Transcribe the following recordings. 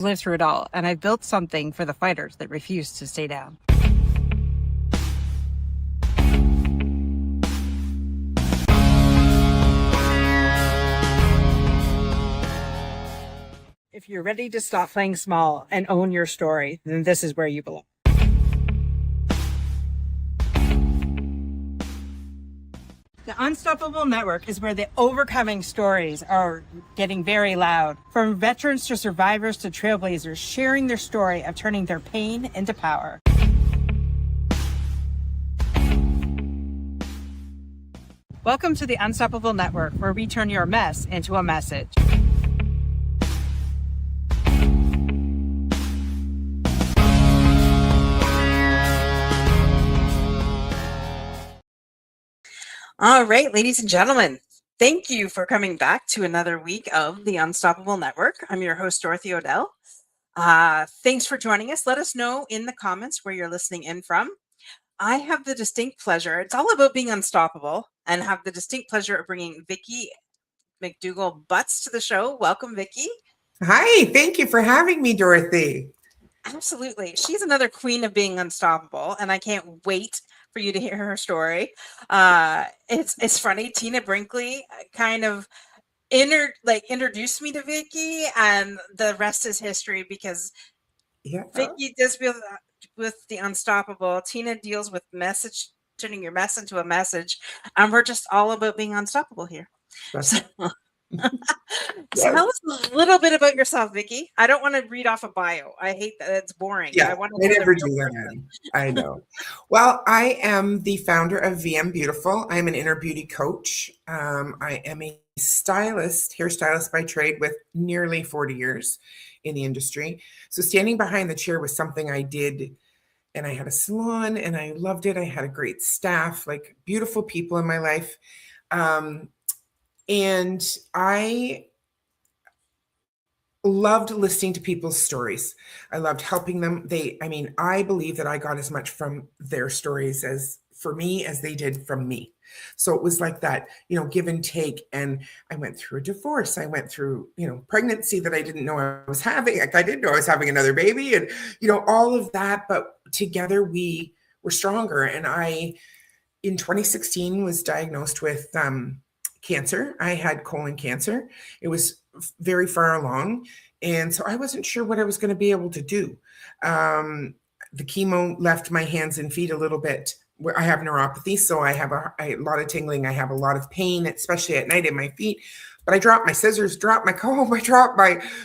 lived through it all, and I built something for the fighters that refused to stay down. If you're ready to stop playing small and own your story, then this is where you belong. The Unstoppable Network is where the overcoming stories are getting very loud. From veterans to survivors to trailblazers, sharing their story of turning their pain into power. Welcome to the Unstoppable Network, where we turn your mess into a message. All right, ladies and gentlemen, thank you for coming back to another week of the Unstoppable Network. I'm your host, Dorothy Odell. Thanks for joining us. Let us know in the comments where you're listening in from. I have the distinct pleasure, it's all about being unstoppable, and have the distinct pleasure of bringing Vicki McDougall Butts to the show. Welcome, Vicki. Hi, thank you for having me, Dorothy. Absolutely. She's another queen of being unstoppable, and I can't wait for you to hear her story. It's funny. Tina Brinkley kind of introduced me to Vicki, and the rest is history because Vicki does with the unstoppable. Tina deals with turning your mess into a message, and we're just all about being unstoppable here. So tell us a little bit about yourself, Vicki. I don't want to read off a bio. I hate that. It's boring. Yeah, I want I to never do that. I know. Well, I am the founder of VM Beautiful. I'm an inner beauty coach. I am a stylist, hairstylist by trade with nearly 40 years in the industry. So standing behind the chair was something I did, and I had a salon and I loved it. I had a great staff, like beautiful people in my life. And I loved listening to people's stories. I loved helping them. I believe that I got as much from their stories as for me as they did from me. So it was like that, give and take. And I went through a divorce. I went through, pregnancy that I didn't know I was having. Like I didn't know I was having another baby and, all of that. But together we were stronger. And I, in 2016, was diagnosed with cancer. I had colon cancer. It was very far along. And so I wasn't sure what I was going to be able to do. The chemo left my hands and feet a little bit. I have neuropathy, so I have a lot of tingling. I have a lot of pain, especially at night in my feet. But I dropped my scissors, dropped my comb,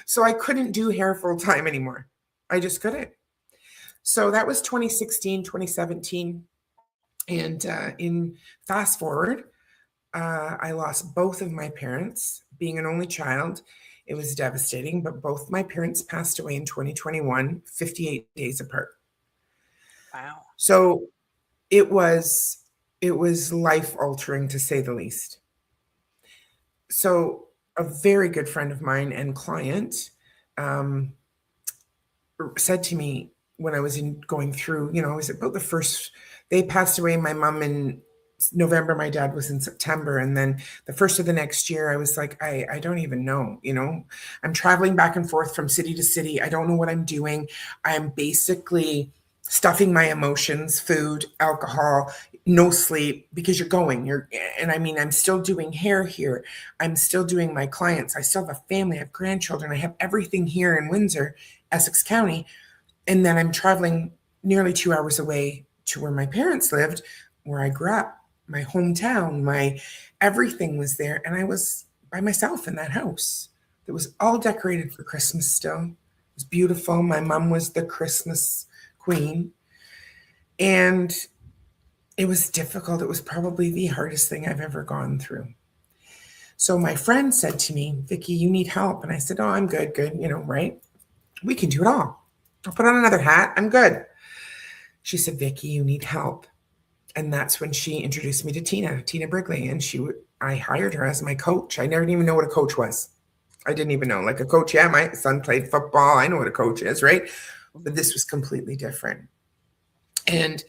so I couldn't do hair full time anymore. I just couldn't. So that was 2016, 2017. And in fast forward, I lost both of my parents. Being an only child, it was devastating, but both my parents passed away in 2021, 58 days apart. Wow. So it was life altering, to say the least. So a very good friend of mine and client said to me when I was going through, it was about they passed away, my mom in November, my dad was in September. And then the first of the next year, I was like, I don't even know, I'm traveling back and forth from city to city. I don't know what I'm doing. I'm basically stuffing my emotions, food, alcohol, no sleep, because I'm still doing hair here. I'm still doing my clients. I still have a family, I have grandchildren. I have everything here in Windsor, Essex County. And then I'm traveling nearly 2 hours away to where my parents lived, where I grew up. My hometown, my everything was there. And I was by myself in that house. It was all decorated for Christmas still. It was beautiful. My mom was the Christmas queen. And it was difficult. It was probably the hardest thing I've ever gone through. So my friend said to me, Vicki, you need help. And I said, oh, I'm good, right? We can do it all. I'll put on another hat. I'm good. She said, Vicki, you need help. And that's when she introduced me to Tina Brinkley. And I hired her as my coach. I never even know what a coach was. I didn't even know. Like a coach, yeah, my son played football. I know what a coach is, right? But this was completely different. And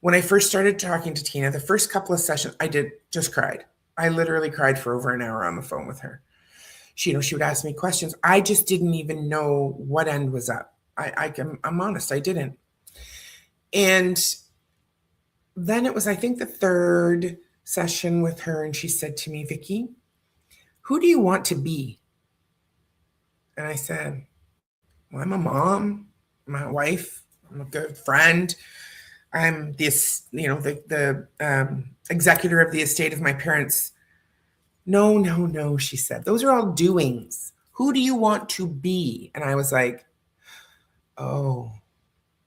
when I first started talking to Tina, the first couple of sessions, I just cried. I literally cried for over an hour on the phone with her. she would ask me questions. I just didn't even know what end was up. I'm honest, I didn't. And then it was, I think, the third session with her, and she said to me, Vicki, who do you want to be? And I said, well, I'm a mom, I'm a wife, I'm a good friend. I'm the executor of the estate of my parents. No, she said. Those are all doings. Who do you want to be? And I was like, oh.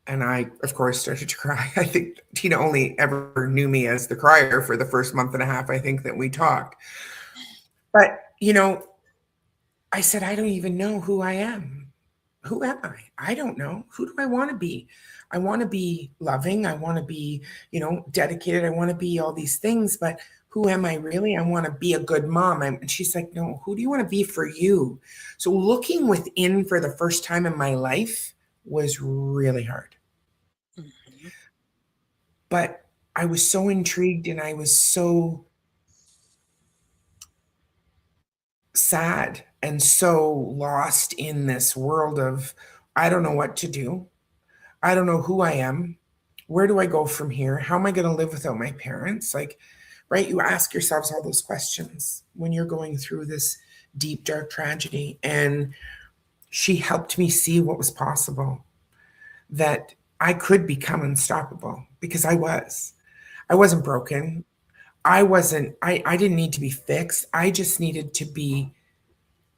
And I, of course, started to cry. I think Tina only ever knew me as the crier for the first month and a half, I think, that we talked. But, I said, I don't even know who I am. Who am I? I don't know. Who do I want to be? I want to be loving. I want to be, dedicated. I want to be all these things. But who am I really? I want to be a good mom. And she's like, no, who do you want to be for you? So looking within for the first time in my life was really hard. Mm-hmm. But I was so intrigued and I was so sad and so lost in this world of, I don't know what to do. I don't know who I am. Where do I go from here? How am I going to live without my parents? Like, right? You ask yourselves all those questions when you're going through this deep, dark tragedy. And she helped me see what was possible, that I could become unstoppable, because I wasn't broken. I didn't need to be fixed. I just needed to be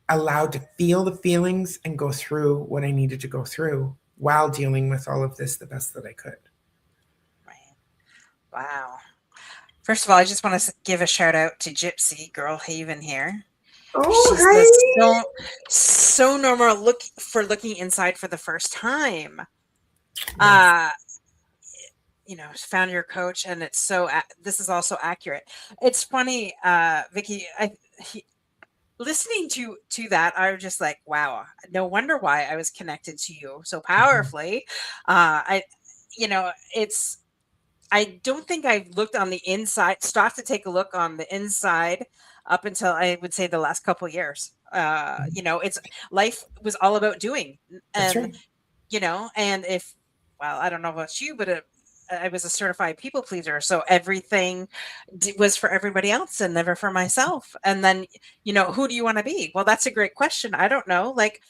allowed to feel the feelings and go through what I needed to go through while dealing with all of this the best that I could. Right. Wow. First of all, I just want to give a shout out to Gypsy Girl Haven here. Oh, She's so normal looking inside for the first time. Yes. Found your coach, and it's this is also accurate. It's funny, Vicki, listening to that, I was just like, wow, no wonder why I was connected to you so powerfully. I don't think I've looked on the inside, stopped to take a look on the inside up until, I would say, the last couple of years. It's life was all about doing, and right. And I don't know about you, but I was a certified people pleaser. So everything was for everybody else and never for myself. And then, who do you want to be? Well, that's a great question. I don't know. Like,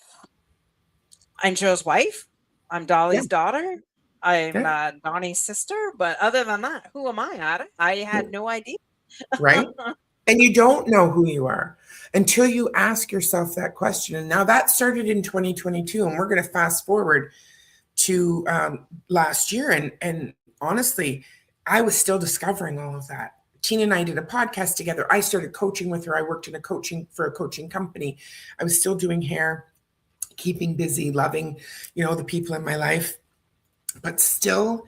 I'm Joe's wife. I'm Dolly's daughter. I'm Donnie's sister. But other than that, who am I? I had no idea. Right. And you don't know who you are until you ask yourself that question. And now that started in 2022, and we're going to fast forward to last year. And honestly, I was still discovering all of that. Tina and I did a podcast together. I started coaching with her. I worked in a coaching company. I was still doing hair, keeping busy, loving, the people in my life, but still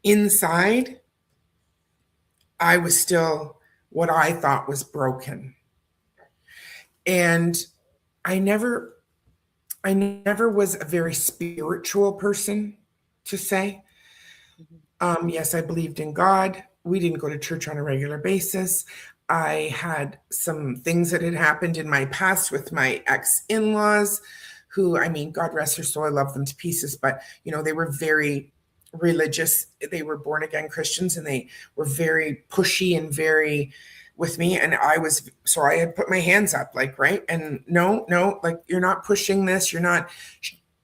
inside, I was still what I thought was broken. And I never was a very spiritual person, to say. Yes, I believed in God. We didn't go to church on a regular basis. I had some things that had happened in my past with my ex-in-laws, who, God rest their soul, I love them to pieces, but, they were very religious. They were born again Christians, and they were very pushy and very with me. And I had put my hands up, like, right. And no, like, you're not pushing this. You're not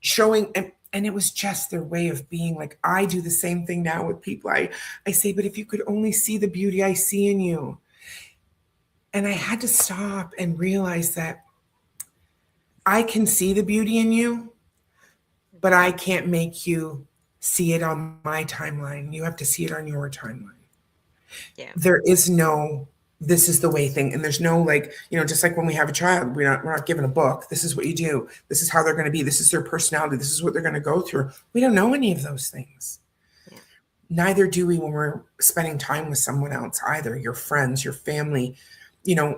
showing. And it was just their way of being. Like, I do the same thing now with people. I say, but if you could only see the beauty I see in you. And I had to stop and realize that I can see the beauty in you, but I can't make you see it on my timeline. You have to see it on your timeline. Yeah. There is no, this is the way thing. And there's no, like, just like when we have a child, we're not given a book. This is what you do. This is how they're going to be. This is their personality. This is what they're going to go through. We don't know any of those things. Yeah. Neither do we when we're spending time with someone else either. Your friends, your family.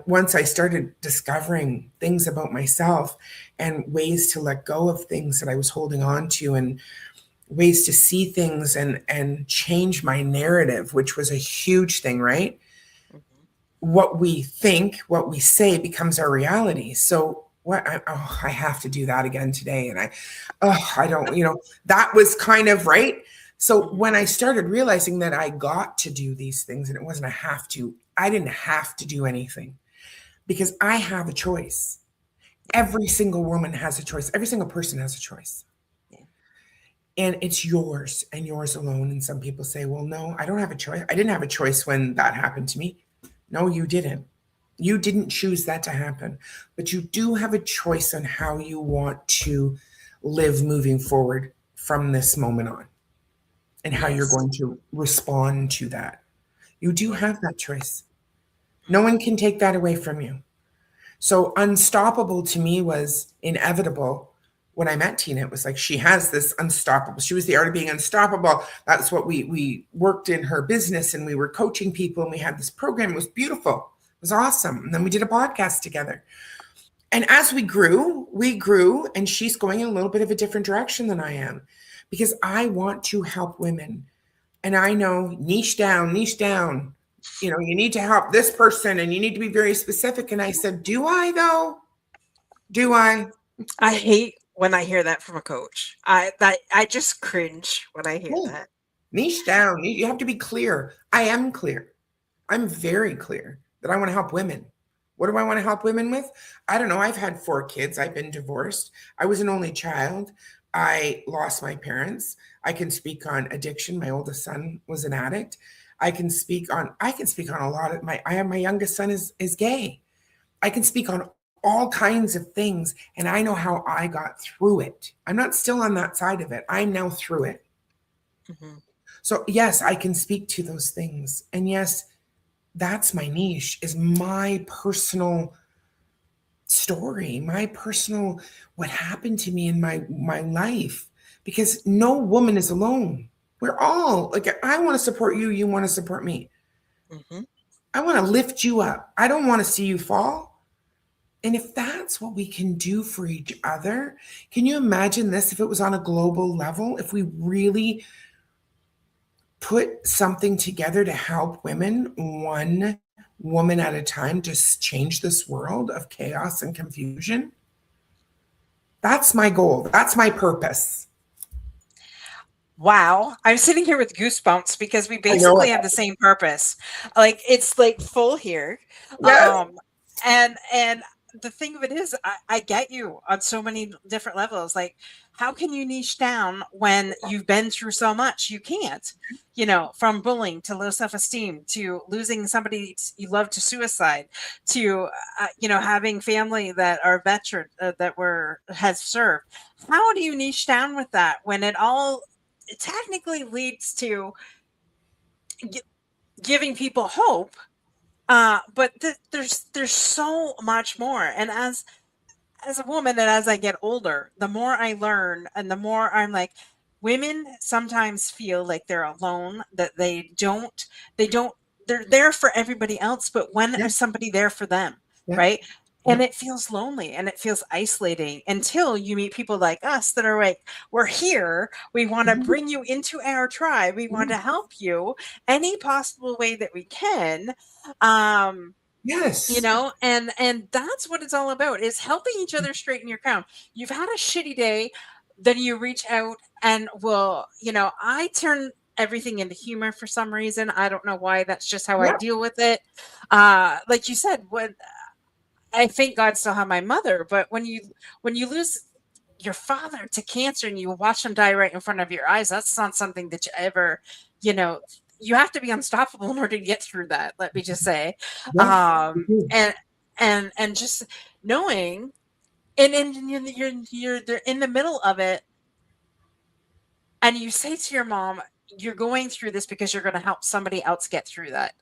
Once I started discovering things about myself and ways to let go of things that I was holding on to, and ways to see things and change my narrative, which was a huge thing, right? Mm-hmm. What we think, what we say becomes our reality. So I have to do that again today. And I don't, that was kind of right. So when I started realizing that I got to do these things and it wasn't a have to, I didn't have to do anything because I have a choice. Every single woman has a choice. Every single person has a choice. Yeah. And it's yours and yours alone. And some people say, well, no, I don't have a choice. I didn't have a choice when that happened to me. No, you didn't. You didn't choose that to happen, but you do have a choice on how you want to live moving forward from this moment on and how you're going to respond to that. You do have that choice. No one can take that away from you. So unstoppable to me was inevitable. When I met Tina, it was like, she has this unstoppable. She was the art of being unstoppable. That's what we worked in her business, and we were coaching people, and we had this program. It was beautiful. It was awesome. And then we did a podcast together. And as we grew, and she's going in a little bit of a different direction than I am because I want to help women. And I know niche down. You need to help this person and you need to be very specific. And I said, do I though? Do I? I hate when I hear that from a coach. I just cringe when I hear that. Niche down. You have to be clear. I am clear. I'm very clear that I want to help women. What do I want to help women with? I don't know. I've had 4 kids. I've been divorced. I was an only child. I lost my parents. I can speak on addiction. My oldest son was an addict. I can speak on a lot of my youngest son is gay. I can speak on all kinds of things, and I know how I got through it. I'm not still on that side of it. I'm now through it. Mm-hmm. So yes, I can speak to those things. And yes, that's my niche, is my personal story, what happened to me in my life, because no woman is alone. We're all like, I want to support you. You want to support me. Mm-hmm. I want to lift you up. I don't want to see you fall. And if that's what we can do for each other, can you imagine this if it was on a global level? If we really put something together to help women, one woman at a time, to change this world of chaos and confusion. That's my goal. That's my purpose. Wow. I'm sitting here with goosebumps because we basically have the same purpose. Like, it's like full here. Yes. And the thing of it is, I get you on so many different levels. Like, how can you niche down when you've been through so much? You can't, from bullying to low self-esteem to losing somebody you love to suicide to, having family that are veteran has served. How do you niche down with that when it technically leads to giving people hope? But there's so much more. And as a woman, and as I get older, the more I learn and the more I'm like, women sometimes feel like they're alone, that they're there for everybody else, but when is somebody there for them? Yeah. Right. And it feels lonely and it feels isolating until you meet people like us that are like, we're here. We want to bring you into our tribe. We want to help you any possible way that we can. Yes. And that's what it's all about, is helping each other straighten your crown. You've had a shitty day, then you reach out and I turn everything into humor for some reason. I don't know why. That's just how I deal with it. Like you said, I thank God still have my mother, but when you lose your father to cancer and you watch him die right in front of your eyes, that's not something that you ever, you have to be unstoppable in order to get through that. Let me just say, and just knowing, and you're in the middle of it, and you say to your mom, "You're going through this because you're going to help somebody else get through that."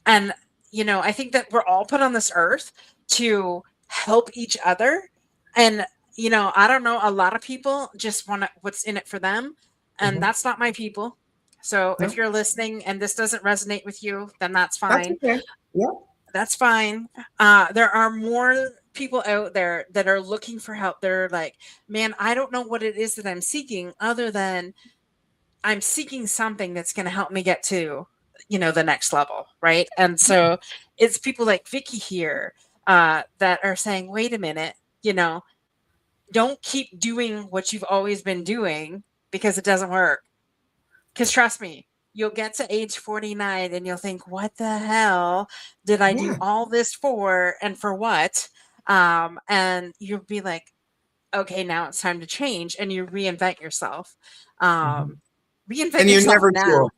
And I think that we're all put on this earth to help each other. And, I don't know, a lot of people just want what's in it for them. And that's not my people. So if you're listening and this doesn't resonate with you, then that's fine. That's okay. Yeah. That's fine. There are more people out there that are looking for help. They're like, man, I don't know what it is that I'm seeking, other than I'm seeking something that's going to help me get to the next level. Right. And so it's people like Vicki here that are saying, wait a minute, you know, don't keep doing what you've always been doing because it doesn't work. Because trust me, you'll get to age 49 and you'll think, what the hell did I do Yeah. all this for and for what? And you'll be like, okay, now it's time to change. And you reinvent yourself. Mhm. Reinvent And you're yourself never too now. old.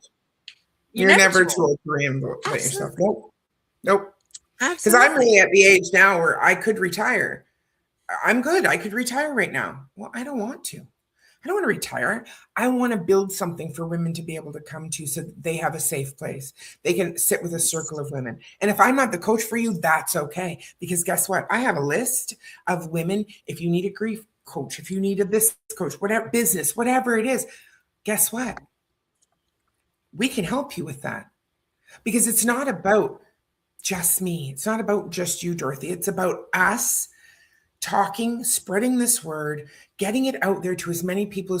You're You're never never too too old. old to reinvent yourself. Absolutely. Nope. Nope. Because I'm Absolutely. really at the age now where I could retire. I'm good. I could retire right now. Well, I don't want to. I don't want to retire. I want to build something for women to be able to come to so that they have a safe place. They can sit with a circle of women. And if I'm not the coach for you, that's okay. Because guess what? I have a list of women. If you need a grief coach, if you need a this coach, whatever business, whatever it is, guess what? We can help you with that. Because it's not about just me. It's not about just you, Dorothy. It's about us talking, spreading this word, getting it out there to as many people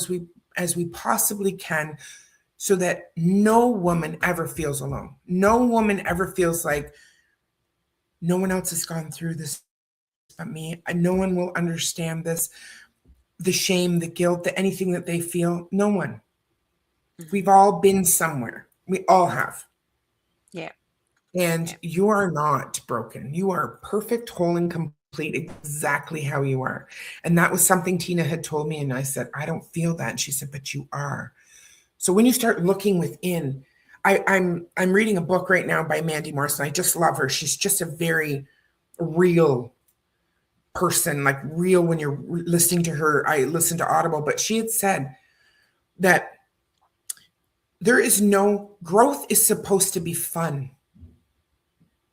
as we possibly can so that no woman ever feels alone. No woman ever feels like no one else has gone through this but me. No one will understand this, the shame, the guilt, the anything that they feel. No one. We've all been somewhere. We all have. Yeah. And Yeah. you are not broken. You are perfect, whole, and complete exactly how you are. And that was something Tina had told me. And I said, I don't feel that. And she said, but you are. So when you start looking within, I'm reading a book right now by Mandy Morrison. I just love her. She's just a very real person, like real when you're listening to her. I listened to Audible, but she had said that there is no growth is supposed to be fun.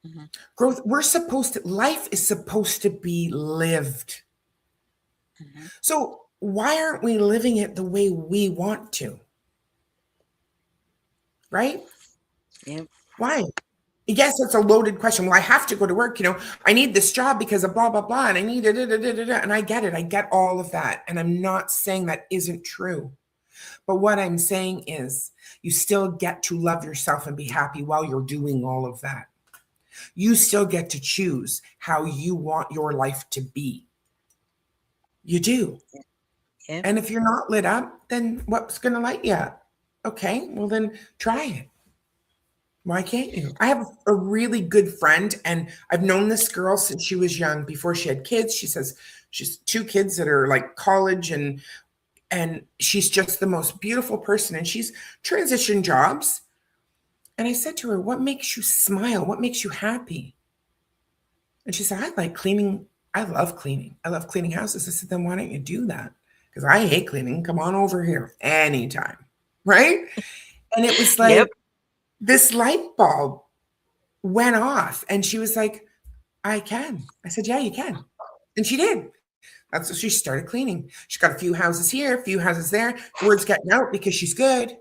Mm-hmm. Growth, life is supposed to be lived. Mm-hmm. So why aren't we living it the way we want to? Right? Yeah. Why? Yes, it's a loaded question. Well, I have to go to work. I need this job because of blah, blah, blah. And I need it. And I get it. I get all of that. And I'm not saying that isn't true. But what I'm saying is you still get to love yourself and be happy while you're doing all of that. You still get to choose how you want your life to be. You do. Yeah. And if you're not lit up, then what's going to light you up? Okay, well, then try it. Why can't you? I have a really good friend, and I've known this girl since she was young, before she had kids. She says she's 2 kids that are like college, and she's just the most beautiful person, and she's transitioned jobs. And I said to her, what makes you smile? What makes you happy? And she said, I like cleaning. I love cleaning. I love cleaning houses. I said, then why don't you do that? Because I hate cleaning. Come on over here anytime. Right? And it was like Yep. this light bulb went off. And she was like, I can. I said, yeah, you can. And she did. That's what she started cleaning. She got a few houses here, a few houses there. Word's getting out because she's good.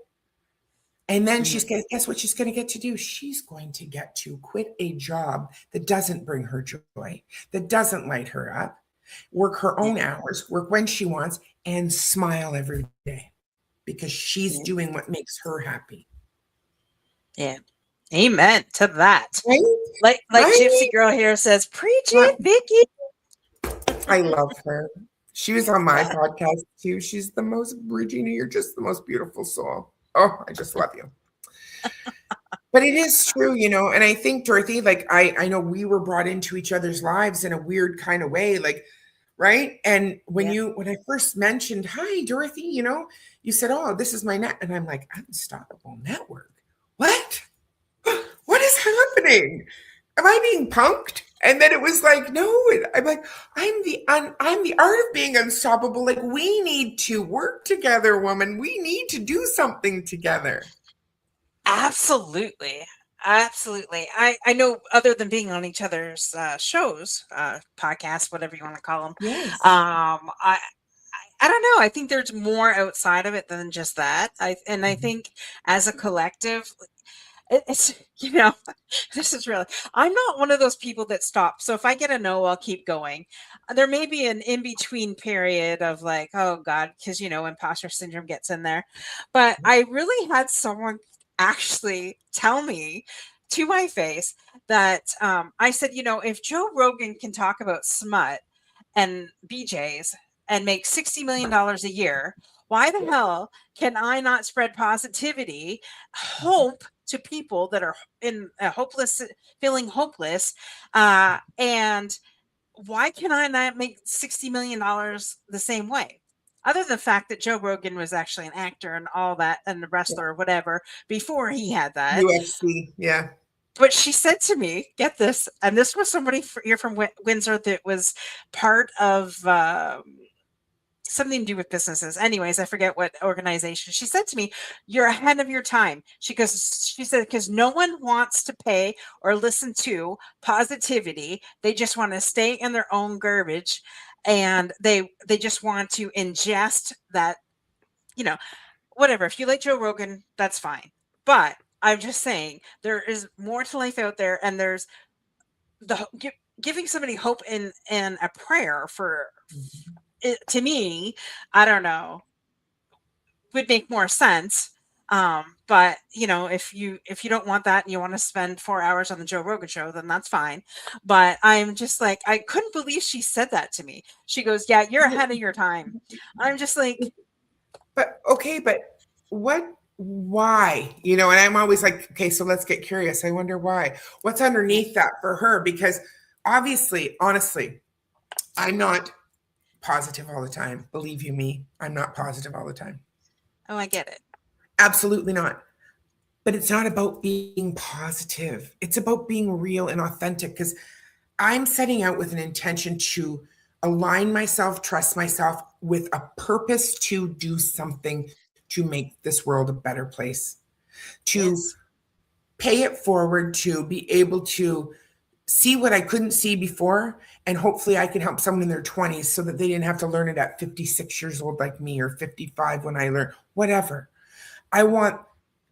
And then guess what she's going to get to do? She's going to get to quit a job that doesn't bring her joy, that doesn't light her up, work her own hours, work when she wants, and smile every day because she's doing what makes her happy. Yeah. Amen to that. Right? Like Right? Gypsy Girl here says, preach it, Vicki. I love her. She was on my podcast too. She's the most, Regina, you're just the most beautiful soul. Oh, I just love you. But it is true, and I think, Dorothy, like I know we were brought into each other's lives in a weird kind of way, like, right? And when I first mentioned, hi, Dorothy, you said, oh, this is my net. And I'm like, Unstoppable Network. What? What is happening? Am I being punked? And then it was like, no, I'm like, I'm the art of being unstoppable. Like, we need to work together, woman. We need to do something together. Absolutely. Absolutely. I know, other than being on each other's shows, podcasts, whatever you want to call them. Yes. I don't know. I think there's more outside of it than just that. I think as a collective, it's, this is really, I'm not one of those people that stop. So if I get a no, I'll keep going. There may be an in-between period of like, oh God, because, imposter syndrome gets in there. But I really had someone actually tell me to my face that I said, if Joe Rogan can talk about smut and BJ's and make $60 million a year, why the hell can I not spread positivity, hope to people that are in a hopeless, feeling hopeless? And why can I not make $60 million the same way? Other than the fact that Joe Rogan was actually an actor and all that, and a wrestler or whatever, before he had that. UFC, yeah. But she said to me, get this, and this was somebody you're from Windsor that was part of something to do with businesses. Anyways, I forget what organization. She said to me, "You're ahead of your time." She said, because no one wants to pay or listen to positivity. They just want to stay in their own garbage, and they just want to ingest that, whatever. If you like Joe Rogan, that's fine. But I'm just saying there is more to life out there, and there's giving somebody hope in a prayer for it, to me, I don't know, would make more sense. But if you don't want that and you want to spend 4 hours on the Joe Rogan show, then that's fine. But I'm just like, I couldn't believe she said that to me. She goes, "Yeah, you're ahead of your time." I'm just like, but why? And I'm always like, okay, so let's get curious. I wonder why. What's underneath that for her? Because obviously, honestly, I'm not positive all the time. Believe you me, I'm not positive all the time. oh, I get it. Absolutely not. But it's not about being positive. It's about being real and authentic, because I'm setting out with an intention to align myself, trust myself, with a purpose to do something to make this world a better place, to pay it forward, to be able to see what I couldn't see before. And hopefully I can help someone in their 20s so that they didn't have to learn it at 56 years old like me, or 55 when I learned, whatever.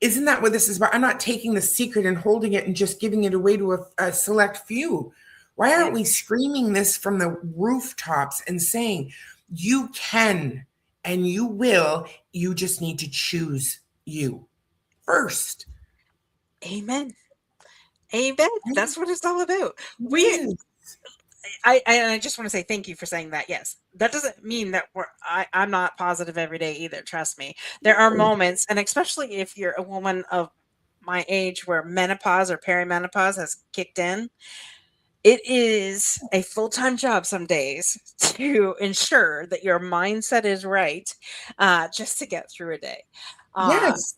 Isn't that what this is about? I'm not taking the secret and holding it and just giving it away to a select few. Why aren't we screaming this from the rooftops and saying, you can and you will, you just need to choose you first. Amen. Amen. That's what it's all about. I just want to say thank you for saying that. Yes, that doesn't mean that I'm not positive every day either. Trust me. There are moments, and especially if you're a woman of my age where menopause or perimenopause has kicked in, it is a full-time job some days to ensure that your mindset is right, just to get through a day. Yes.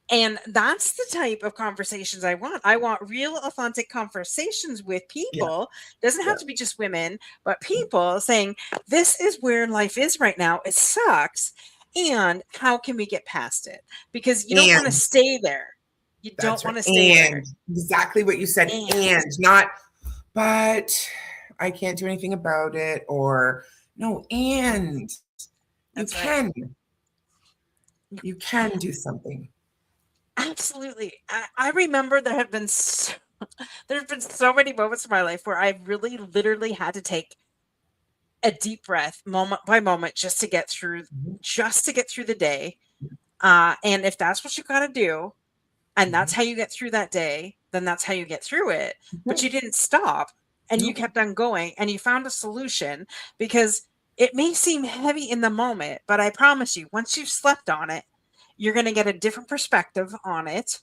And that's the type of conversations I want. I want real, authentic conversations with people. Doesn't have to be just women, but people saying, this is where life is right now. It sucks. And how can we get past it? Because you don't want to stay there. You don't want to stay there. Exactly what you said. And not, but I can't do anything about it. Or no, and you can. You can do something. Absolutely. I remember there's been so many moments in my life where I really literally had to take a deep breath moment by moment just to get through the day. And if that's what you got to do, and that's how you get through that day, then that's how you get through it. But you didn't stop, and you kept on going, and you found a solution, because it may seem heavy in the moment, but I promise you, once you've slept on it, you're going to get a different perspective on it.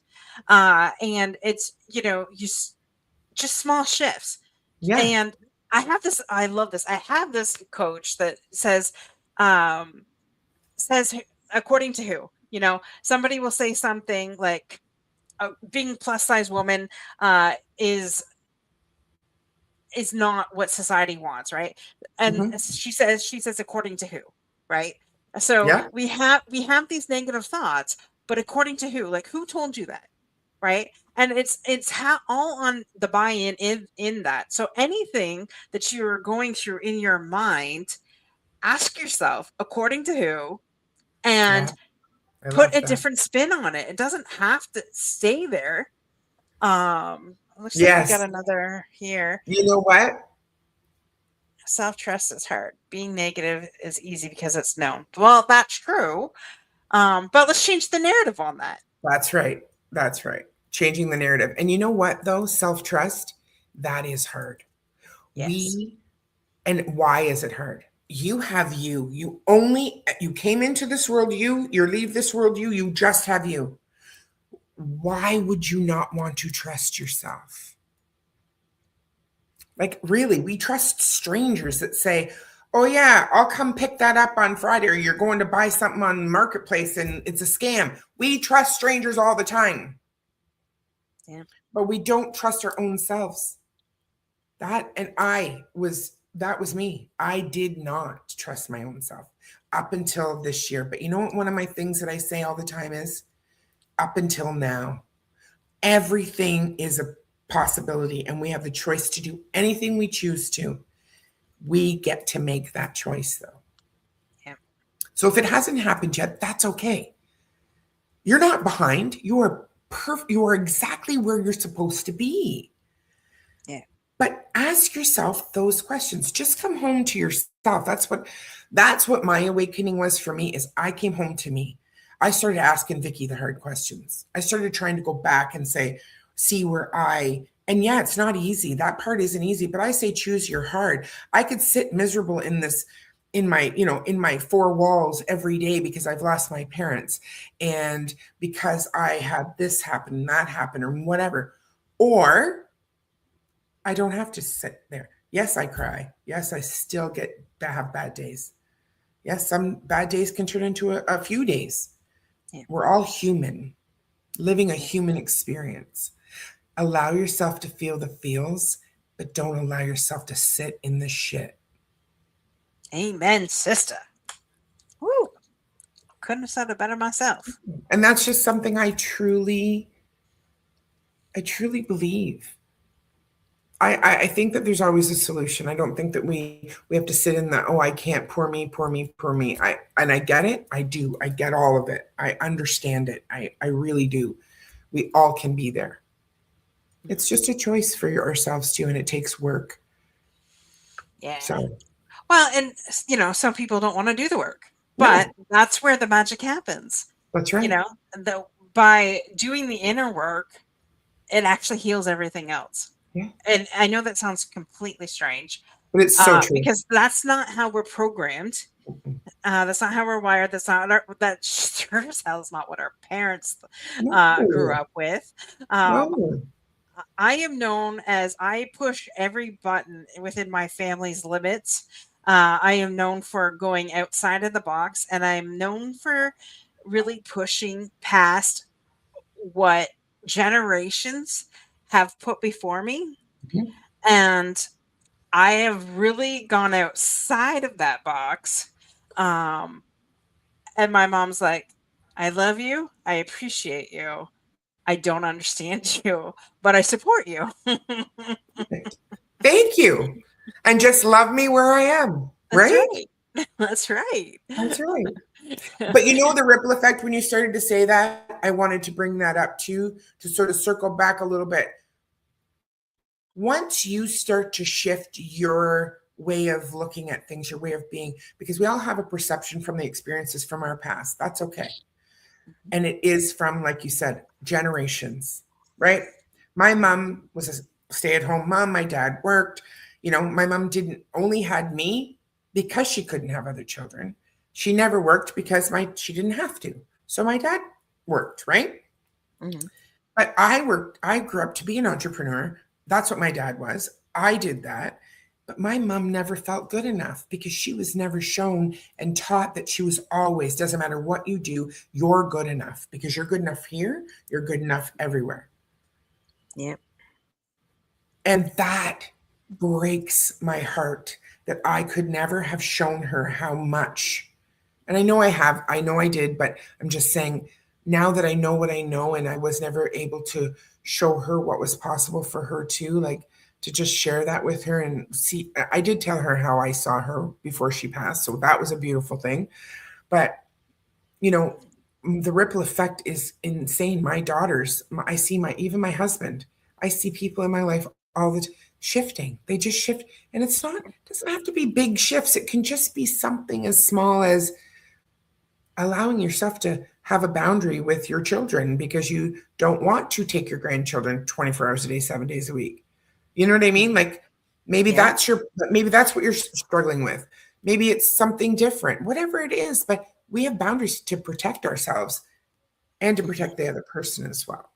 And it's, just small shifts. Yeah. And I love this. I have this coach that says according to who, somebody will say something like, being plus size woman is not what society wants. Right. And she says, according to who, right? So we have these negative thoughts, but according to who? Like, who told you that? Right. And it's all on the buy-in in that. So anything that you're going through in your mind, ask yourself, according to who, and put a different spin on it. It doesn't have to stay there. Looks like we got another here. You know what? Self-trust is hard. Being negative is easy because it's known. Well, that's true. But let's change the narrative on that. That's right. That's right. Changing the narrative. And you know what, though? Self-trust, that is hard. Yes. And why is it hard? You have you. You came into this world, you leave this world, you just have you. Why would you not want to trust yourself? Like, really, we trust strangers that say, oh yeah, I'll come pick that up on Friday, or you're going to buy something on Marketplace and it's a scam. We trust strangers all the time. Yeah. But we don't trust our own selves. That was me. I did not trust my own self up until this year. But you know what? One of my things that I say all the time is, up until now, everything is a possibility, and we have the choice to do anything we choose to. We get to make that choice, though. Yeah. So if it hasn't happened yet, that's okay. You're not behind. You are perfect. You are exactly where you're supposed to be. Yeah. But ask yourself those questions. Just come home to yourself. That's what my awakening was for me, is I came home to me. I started asking Vicki the hard questions. I started trying to go back and see where and yeah, it's not easy. That part isn't easy, but I say choose your heart. I could sit miserable in my four walls every day because I've lost my parents and because I had this happen and that happen or whatever. Or I don't have to sit there. Yes, I cry. Yes, I still get to have bad days. Yes, some bad days can turn into a few days. Yeah. We're all human, living a human experience. Allow yourself to feel the feels, but don't allow yourself to sit in the shit. Amen, sister. Woo. Couldn't have said it better myself. And that's just something I truly believe. I think that there's always a solution. I don't think that we have to sit in the, oh, I can't, poor me. I get it. I do. I get all of it. I understand it. I really do. We all can be there. It's just a choice for ourselves too, and it takes work. Yeah. So, well, and some people don't want to do the work, but that's where the magic happens. That's right. By doing the inner work, it actually heals everything else. Yeah. And I know that sounds completely strange, but it's so true, because that's not how we're programmed. That's not how we're wired. That sure as hell is not what our parents grew up with. I am known as, I push every button within my family's limits. I am known for going outside of the box, and I'm known for really pushing past what generations have put before me. Mm-hmm. And I have really gone outside of that box. And my mom's like, I love you. I appreciate you. I don't understand you, but I support you. Thank you. And just love me where I am. Right? That's right. That's right. But the ripple effect, when you started to say that, I wanted to bring that up too, to sort of circle back a little bit. Once you start to shift your way of looking at things, your way of being, because we all have a perception from the experiences from our past. That's okay. And it is from, like you said, generations, right? My mom was a stay-at-home mom. My dad worked. My mom only had me because she couldn't have other children. She never worked because she didn't have to. So my dad worked, right? Mm-hmm. But I grew up to be an entrepreneur. That's what my dad was. I did that. But my mom never felt good enough because she was never shown and taught that she was always, doesn't matter what you do, you're good enough, because you're good enough here, you're good enough everywhere. Yep. And that breaks my heart, that I could never have shown her how much. And I know I did, but I'm just saying, now that I know what I know, and I was never able to show her what was possible for her too, like to just share that with her and see. I did tell her how I saw her before she passed. So that was a beautiful thing. But, the ripple effect is insane. My daughters, I see even my husband, I see people in my life all the time shifting. They just shift. And it doesn't have to be big shifts. It can just be something as small as allowing yourself to have a boundary with your children because you don't want to take your grandchildren 24 hours a day, 7 days a week. You know what I mean? Like, Maybe Yeah. maybe that's what you're struggling with. Maybe it's something different, whatever it is, but we have boundaries to protect ourselves and to Mhm. protect the other person as well.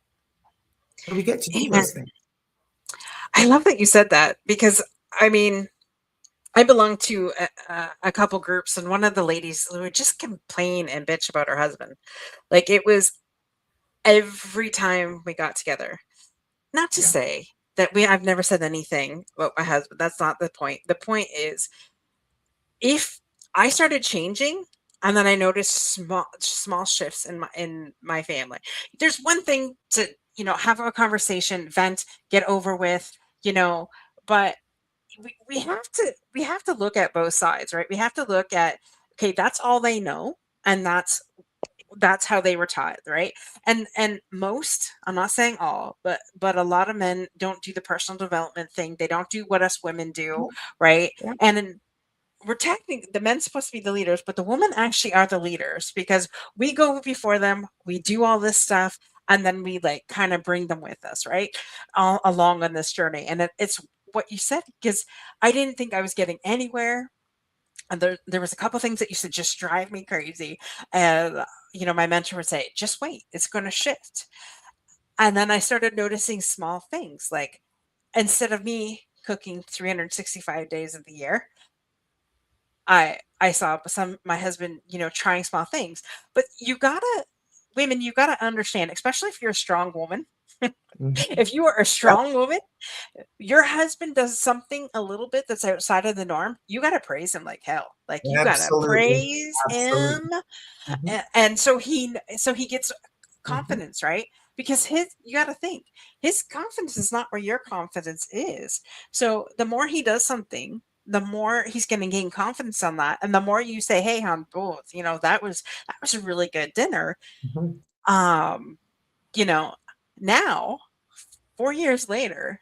But we get to do Amen. those things. I love that you said that because I mean, I belong to a couple groups, and one of the ladies would just complain and bitch about her husband. Like it was every time we got together. Not to Yeah. say that I've never said anything about my husband. That's not the point. The point is if I started changing and then I noticed small shifts in my family. There's one thing to, have a conversation, vent, get over with, but we have to look at both sides, right? We have to look at, okay, that's all they know, and that's how they were taught, right? And most, I'm not saying all, but a lot of men don't do the personal development thing. They don't do what us women do, right? Yeah. And we're technically, the men's supposed to be the leaders, but the women actually are the leaders because we go before them, we do all this stuff, and then we like kind of bring them with us, right? All along on this journey. And it's what you said, because I didn't think I was getting anywhere. And there was a couple things that used to just drive me crazy. And my mentor would say, just wait, it's going to shift. And then I started noticing small things, like instead of me cooking 365 days of the year, I saw my husband, trying small things. But women, you gotta understand, especially if you're a strong woman. Mhm. If you are a Yep. strong woman, your husband does something a little bit that's outside of the norm, you gotta praise him like hell. Like you gotta Absolutely. praise him. Absolutely. Mhm. And so he gets Mhm. confidence, right? Because you got to think, his confidence is not where your confidence is. So the more he does something, the more he's going to gain confidence on that, and the more you say, hey, on both, that was a really good dinner. Mhm. um you know Now, 4 years later,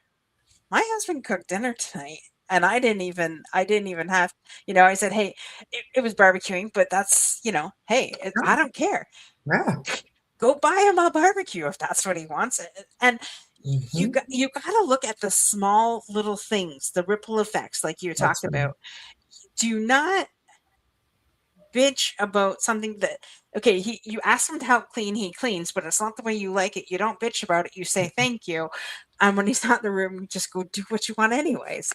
my husband cooked dinner tonight, and I didn't even have, I said, hey, it was barbecuing, but that's, hey, I don't care. Yeah. Go buy him a barbecue if that's what he wants. And Mhm. you got to look at the small little things, the ripple effects, like you That's talked right. about. Do not bitch about something that, okay, you ask him how clean he cleans, but it's not the way you like it. You don't bitch about it. You say thank you. And when he's not in the room, you just go do what you want anyways.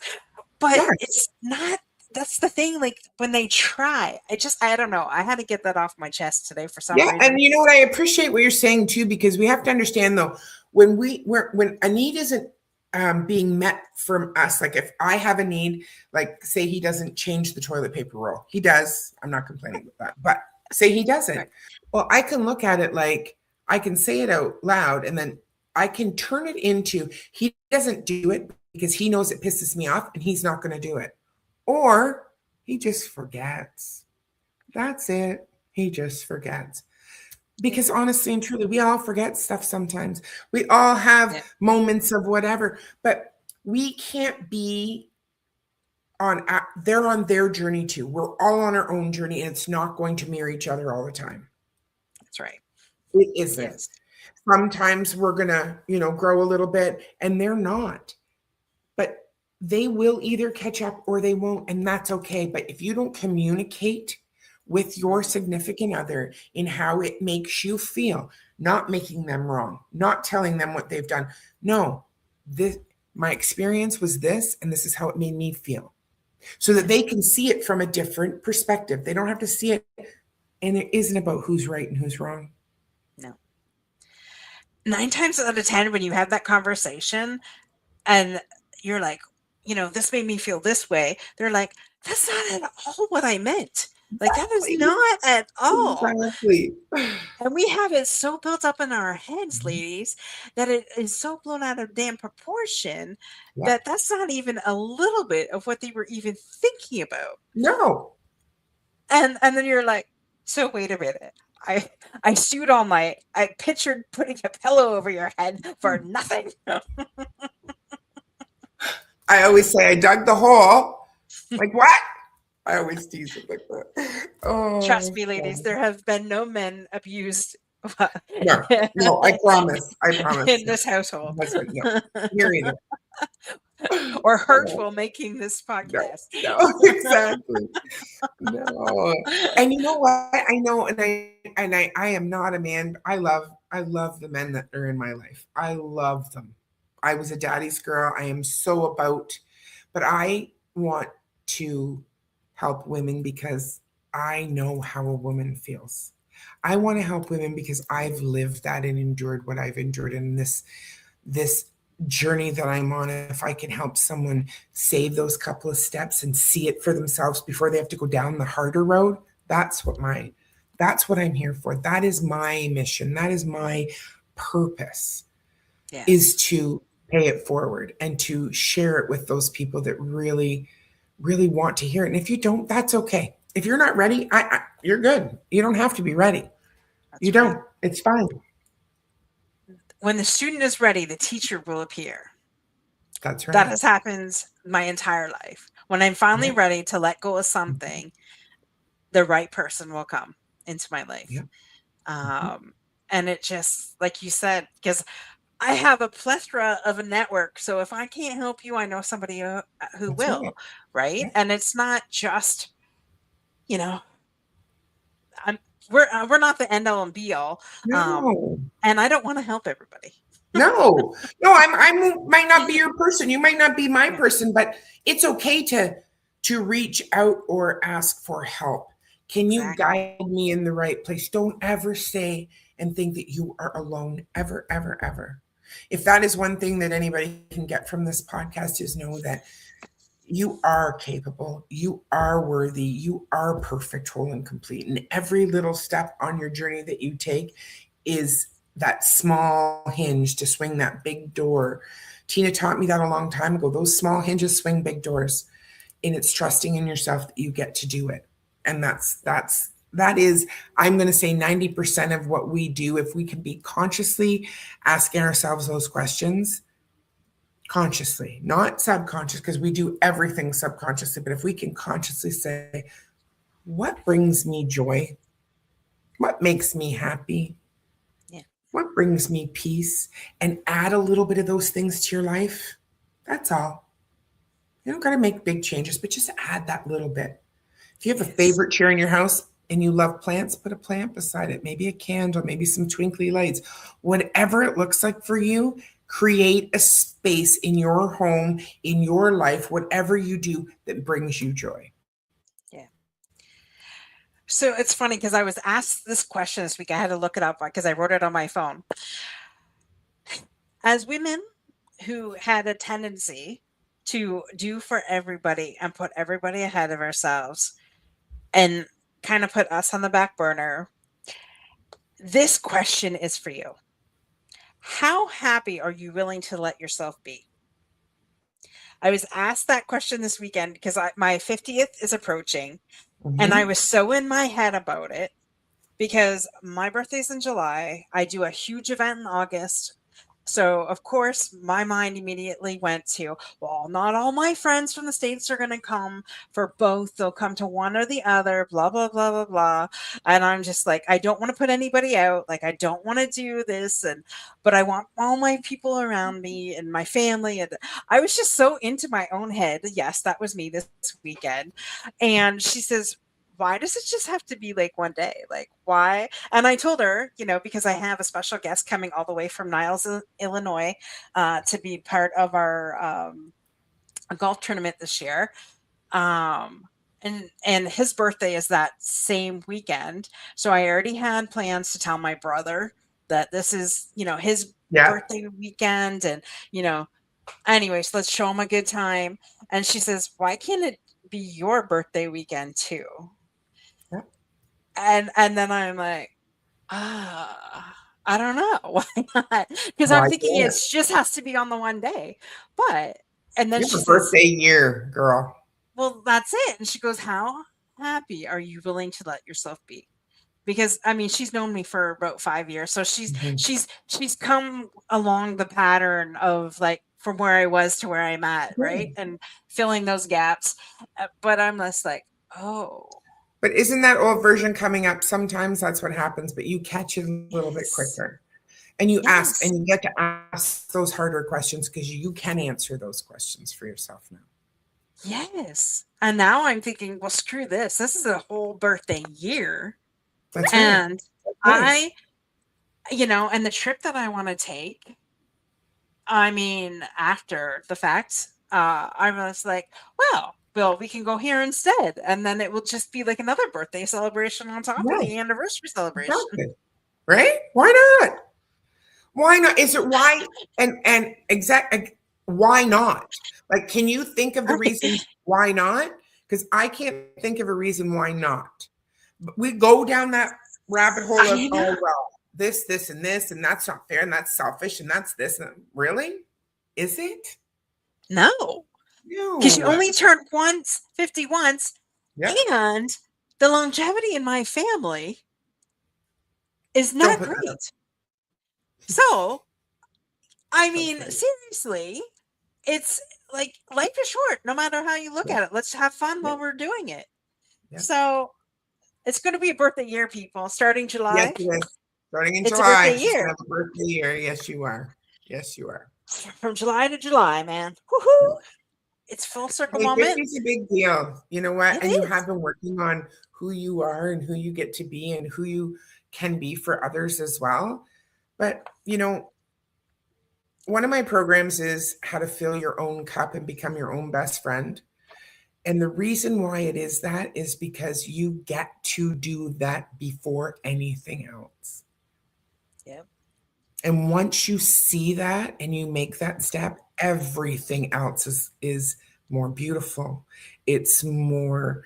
But Yes. it's not, that's the thing. Like when they try, I don't know. I had to get that off my chest today for some Yeah, reason. and you know what? I appreciate what you're saying too, because we have to understand though, when a need isn't being met from us, like if I have a need, like say he doesn't change the toilet paper roll, he does. I'm not complaining with that, but say he doesn't. Right. Well, I can look at it like I can say it out loud, and then I can turn it into he doesn't do it because he knows it pisses me off, and he's not going to do it, or he just forgets. That's it. He just forgets. Yeah. Because honestly and truly, we all forget stuff sometimes. We all have Yeah. moments of whatever, but we can't be they're on their journey too. We're all on our own journey, and it's not going to mirror each other all the time. That's right. It isn't. Yes. Sometimes we're gonna, grow a little bit, and they're not. But they will either catch up or they won't, and that's okay. But if you don't communicate with your Mhm. significant other in how it makes you feel, not making them wrong, not telling them what they've done. No, this my experience was this, and this is how it made me feel. So that Yeah. they can see it from a different perspective. They don't have to see it, and it isn't about who's right and who's wrong. No. 9 times out of 10, when you have that conversation and you're like, this made me feel this way, they're like, that's not at all what I meant. Like, that is Exactly. not at all. Exactly. And we have it so built up in our heads, ladies, that it is so blown out of damn proportion Yeah. that that's not even a little bit of what they were even thinking about. No. And then you're like, so wait a minute. I stewed all night. I pictured putting a pillow over your head for nothing. I always say I dug the hole. Like what? I always tease it like that. Trust Oh, me, ladies, God. there have been no men abused No, no, I promise. I promise. in No. this household. Husband, no. Here either. or hurtful making this podcast. No, exactly. No. And you know what? I know, I am not a man. I love the men that are in my life. I love them. I was a daddy's girl. I am so about, but I want to help women because I know how a woman feels. I want to help women because I've lived that and endured what I've endured in this journey that I'm on. If I can help someone save those couple of steps and see it for themselves before they have to go down the harder road, that's what I'm here for. That is my mission. That is my purpose, Yeah. is to pay it forward and to share it with those people that really, really want to hear it. And if you don't, that's okay. If you're not ready, you're good. You don't have to be ready. That's You right. don't. It's fine. When the student is ready, the teacher will appear. That's right. That has happened my entire life. When I'm finally Yeah. ready to let go of something, the right person will come into my life. Yeah. And it just, like you said, because I have a plethora of a network. So if I can't help you, I know somebody who That's will, right? Yeah. And it's not just, we're not the end all and be all. No. And I don't want to help everybody. No, I might not be your person. You might not be my person, but it's okay to reach out or ask for help. Can you guide me in the right place? Don't ever say and think that you are alone, ever, ever, ever. If that is one thing that anybody can get from this podcast, is know that you are capable, you are worthy, you are perfect, whole, and complete. And every little step on your journey that you take is that small hinge to swing that big door. Tina taught me that a long time ago. Those small hinges swing big doors, and it's trusting in yourself that you get to do it. And that is, I'm going to say 90% of what we do. If we can be consciously asking ourselves those questions, consciously, not subconscious, because we do everything subconsciously, but if we can consciously say, what brings me joy? What makes me happy? What brings me peace? And add a little bit of those things to your life. That's all. You don't got to make big changes, but just add that little bit. If you have a favorite chair in your house and you love plants, put a plant beside it, maybe a candle, maybe some twinkly lights. Whatever it looks like for you, create a space in your home, in your life, whatever you do that brings you joy. Yeah. So it's funny because I was asked this question this week. I had to look it up because I wrote it on my phone. As women who had a tendency to do for everybody and put everybody ahead of ourselves and kind of put us on the back burner, this question is for you. How happy are you willing to let yourself be? I was asked that question this weekend because my 50th is approaching, and I was so in my head about it because my birthday's in July. I do a huge event in August. So, of course, my mind immediately went to, well, not all my friends from the States are going to come for both. They'll come to one or the other, blah, blah, blah, blah, blah. And I'm just like, I don't want to put anybody out. Like, I don't want to do this. But I want all my people around me and my family. And I was just so into my own head. Yes, that was me this weekend. And she says, why does it just have to be like one day? Like, why? And I told her, because I have a special guest coming all the way from Niles, Illinois, to be part of our golf tournament this year. And his birthday is that same weekend. So I already had plans to tell my brother that this is, his birthday weekend. And, anyways, let's show him a good time. And she says, why can't it be your birthday weekend too? And then I'm like, I don't know. Why not? Because I'm thinking it just has to be on the one day. And then she says, birthday year, girl. Well, that's it. And she goes, how happy are you willing to let yourself be? Because I mean, she's known me for about 5 years. So she's come along the pattern of like from where I was to where I'm at, right? And filling those gaps. But I'm just like, oh. But isn't that old version coming up? Sometimes that's what happens, but you catch it a little bit quicker. And you ask, Yes. and you get to ask those harder questions because you can answer those questions for yourself now. Yes. And now I'm thinking, well, screw this. This is a whole birthday year. That's right. And That's right. and the trip that I want to take, I mean, after the fact, I was like, well, we can go here instead. And then it will just be like another birthday celebration on top of Yeah, the anniversary celebration. exactly. Right? Why not? Why not? Is it why? And why not? Like, can you think of the reasons why not? Because I can't think of a reason why not. But we go down that rabbit hole of, I know. oh well, this, and that's not fair, and that's selfish, and that's this. And really? Is it? No. Because you No. only turn 50 once, Yeah. and the longevity in my family is Don't not put that up. great. So, I mean, Okay. seriously, it's like life is short, no matter how you look Yeah. at it. Let's have fun Yeah. while we're doing it. Yeah. So, it's going to be a birthday year, people. Starting Yes, July, it is. Starting in it's a July. birthday She's gonna year. have a birthday year. Yes, you are. Yes, you are. From July to July, man. Woohoo! It's full circle Hey, moment. 50 is a big deal. You know what? It And you is. have been working on who you are and who you get to be and who you can be for others as well. But, one of my programs is how to fill your own cup and become your own best friend. And the reason why it is that is because you get to do that before anything else. Yep. And once you see that and you make that step, everything else is more beautiful. It's more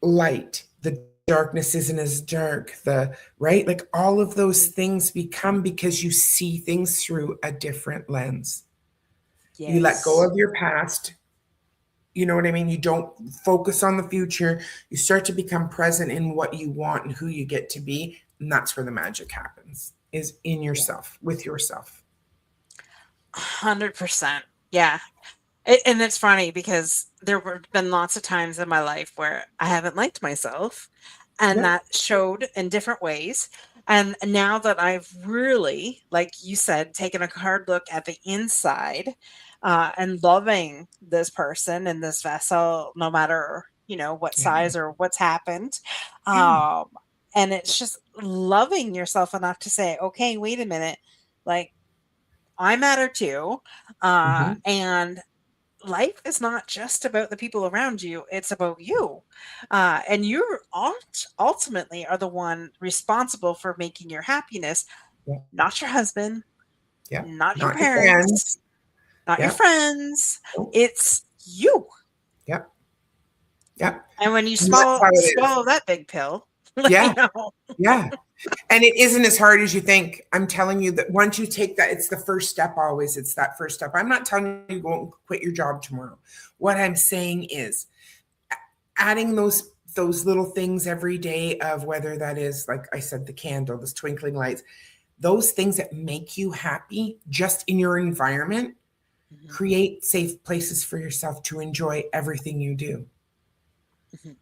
light. The darkness isn't as dark. Right? Like all of those things become because you see things through a different lens. Yes. You let go of your past. You know what I mean? You don't focus on the future. You start to become present in what you want and who you get to be. And that's where the magic happens, is in yourself, with yourself. 100%. Yeah. And it's funny because there have been lots of times in my life where I haven't liked myself, and Yeah. that showed in different ways. And now that I've really, like you said, taken a hard look at the inside, and loving this person and this vessel, no matter, what Yeah. size or what's happened. Yeah. And it's just loving yourself enough to say, okay, wait a minute, like I matter too. Mhm. And life is not just about the people around you, it's about you. And you ultimately are the one responsible for making your happiness, Yeah. not your husband, Yeah. not your Not your parents, friends. not your Yeah. friends. Nope. It's you. Yep. Yep. And when you And that's how it is. swallow that big pill, Yeah. know. Yeah. And it isn't as hard as you think. I'm telling you that once you take that, it's the first step always. It's that first step. I'm not telling you go and quit your job tomorrow. What I'm saying is adding those little things every day, of whether that is, like I said, the candle, those twinkling lights, those things that make you happy just in your environment, Mhm. create safe places for yourself to enjoy everything you do. Mhm.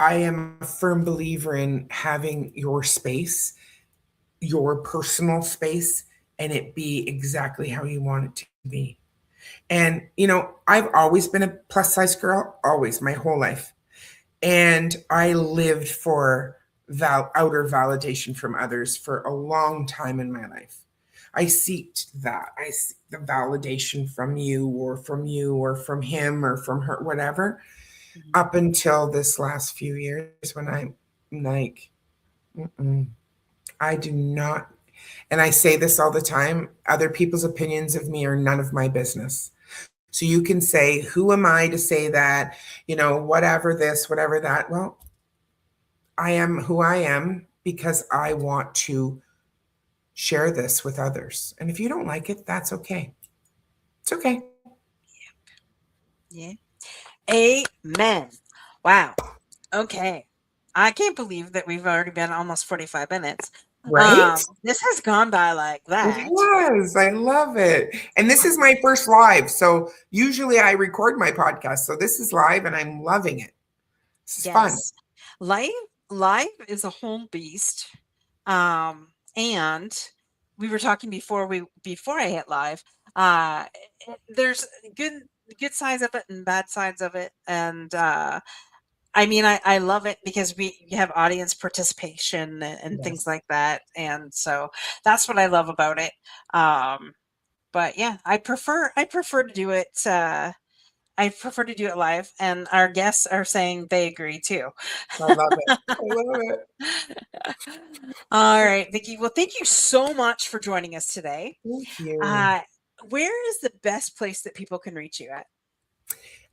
I am a firm believer in having your space, your personal space, and it be exactly how you want it to be. And, I've always been a plus size girl, always, my whole life. And I lived for outer validation from others for a long time in my life. I seeked that. I seek the validation from you or from him or from her, whatever, Mhm. up until this last few years when I'm like, I do not. And I say this all the time, other people's opinions of me are none of my business. So you can say, who am I to say that, whatever this, whatever that. Well, I am who I am because I want to share this with others. And if you don't like it, that's okay. It's okay. Yeah. Amen. Wow. Okay. I can't believe that we've already been almost 45 minutes. Right? This has gone by like It that. was. I love it. And this is my first live. So usually I record my podcast. So this is live and I'm loving it. This is fun. Yes. Life is a whole beast. And we were talking before I hit live. There's good sides of it and bad sides of it, and I mean, I love it because we have audience participation and things Yes. like that, and so that's what I love about it. But yeah, I prefer to do it. I prefer to do it live, and our guests are saying they agree too. I love it. I love it. All right, Vicki. Well, thank you so much for joining us today. Thank you. Uh, where is the best place that people can reach you at?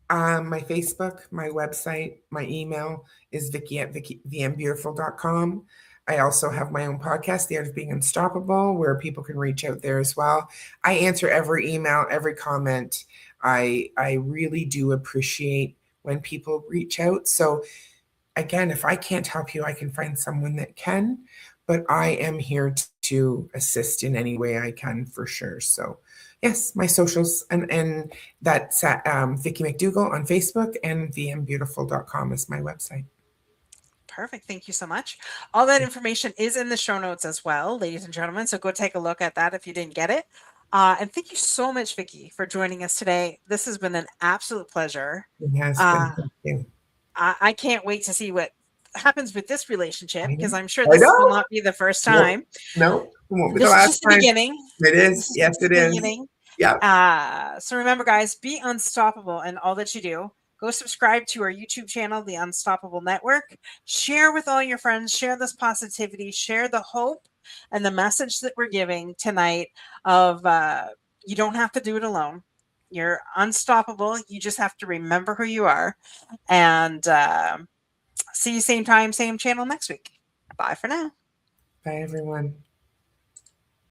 My Facebook, my website, my email is Vicki@VMBeautiful.com. I also have my own podcast, The Art of Being Unstoppable, where people can reach out there as well. I answer every email, every comment. I really do appreciate when people reach out. So again, if I can't help you, I can find someone that can, but I am here to assist in any way I can for sure. So yes, my socials and that's Vicki McDougall on Facebook, and vmbeautiful.com is my website. Perfect. Thank you so much. All that information is in the show notes as well, ladies and gentlemen. So go take a look at that if you didn't get it. And thank you so much, Vicki, for joining us today. This has been an absolute pleasure. It has been. Uh, Thank you. I can't wait to see what happens with this relationship, I because know. I'm sure I this will know. not be the first No, time. no, it won't be the This is last just the time. beginning. It is. This is Yes, just it the is. beginning. Yeah. So remember, guys, be unstoppable in all that you do. Go subscribe to our YouTube channel, The Unstoppable Network. Share with all your friends. Share this positivity. Share the hope and the message that we're giving tonight of you don't have to do it alone. You're unstoppable. You just have to remember who you are. And see you same time, same channel next week. Bye for now. Bye, everyone.